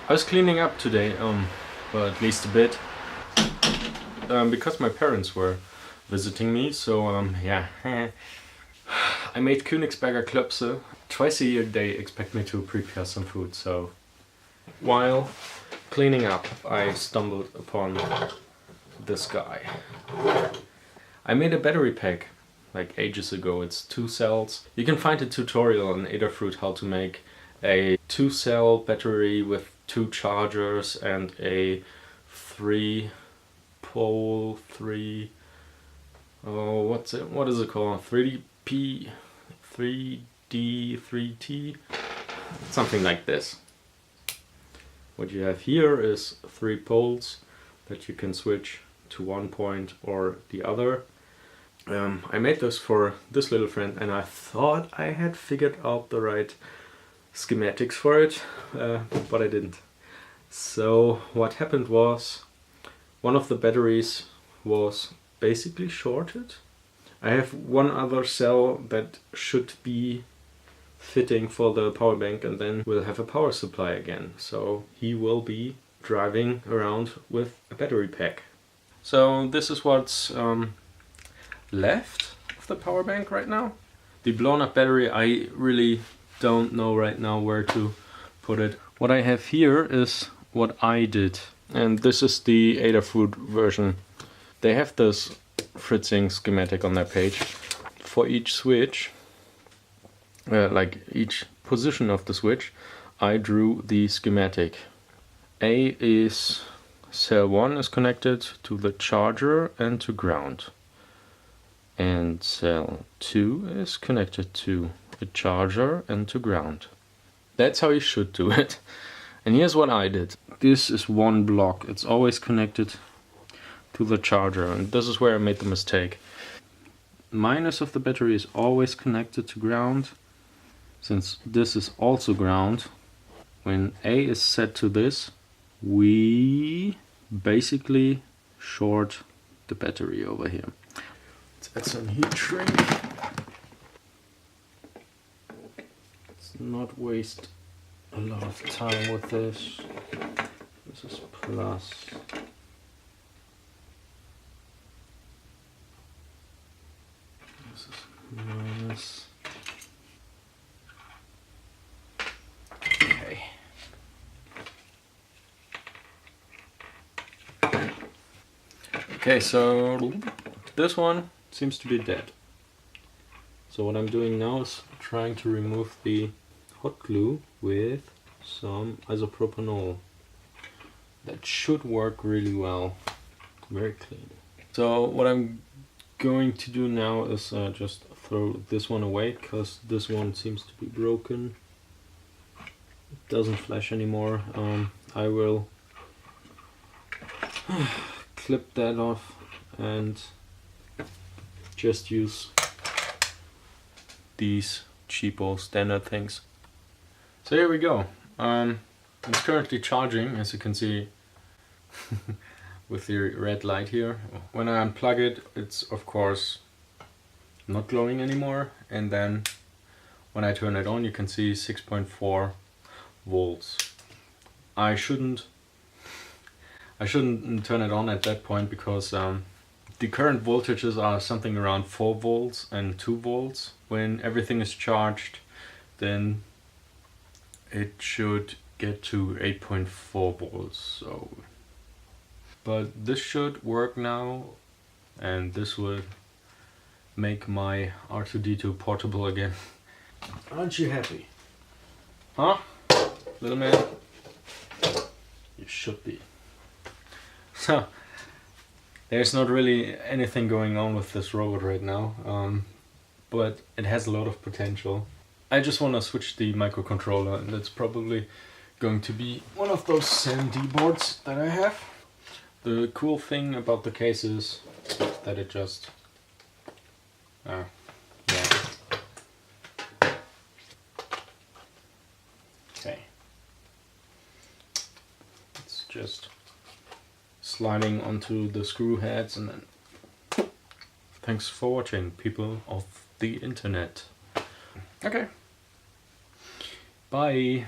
I was cleaning up today, well, at least a bit, because my parents were visiting me, so yeah. I made Königsberger Klopse. Twice a year they expect me to prepare some food, so while cleaning up I stumbled upon this guy. I made a battery pack like ages ago. It's 2 cells. You can find a tutorial on Adafruit how to make a 2-cell battery with 2 chargers and a 3-pole, what is it called? 3D, 3T, something like this. What you have here is 3 poles that you can switch to one point or the other. I made this for this little friend and I thought I had figured out the right schematics for it, but I didn't. So what happened was one of the batteries was basically shorted. I have one other cell that should be fitting for the power bank and then we'll have a power supply again. So he will be driving around with a battery pack. So this is what's left of the power bank right now. The blown up battery, I really don't know right now where to put it. What I have here is what I did, and this is the Adafruit version. They have this fritzing schematic on their page. For each switch, like each position of the switch, I drew the schematic. A is cell 1 is connected to the charger and to ground. And cell 2 is connected to the charger and to ground. That's how you should do it. And here's what I did. This is one block. It's always connected to the charger. And this is where I made the mistake. Minus of the battery is always connected to ground. Since this is also ground, when A is set to this, we basically short the battery over here. Let's add some heat shrink. Let's not waste a lot of time with this. This is plus. This is minus. Okay. Okay, so this one seems to be dead. So what I'm doing now is trying to remove the hot glue with some isopropanol. That should work really well. Very clean. So what I'm going to do now is just throw this one away because this one seems to be broken. It doesn't flash anymore. I will clip that off and just use these cheapo standard things. So here we go. It's currently charging, as you can see with the red light here. When I unplug it, it's of course not glowing anymore, and then when I turn it on you can see 6.4 volts. I shouldn't turn it on at that point because the current voltages are something around 4 volts and 2 volts. When everything is charged, then it should get to 8.4 volts. So, but this should work now, and this would make my R2-D2 portable again. Aren't you happy? Huh? Little man? You should be. So, there's not really anything going on with this robot right now, but it has a lot of potential. I just want to switch the microcontroller, and that's probably going to be one of those SAMD boards that I have. The cool thing about the case is that it just... yeah. Okay. It's just sliding onto the screw heads, and then thanks for watching, people of the internet. Okay. Bye.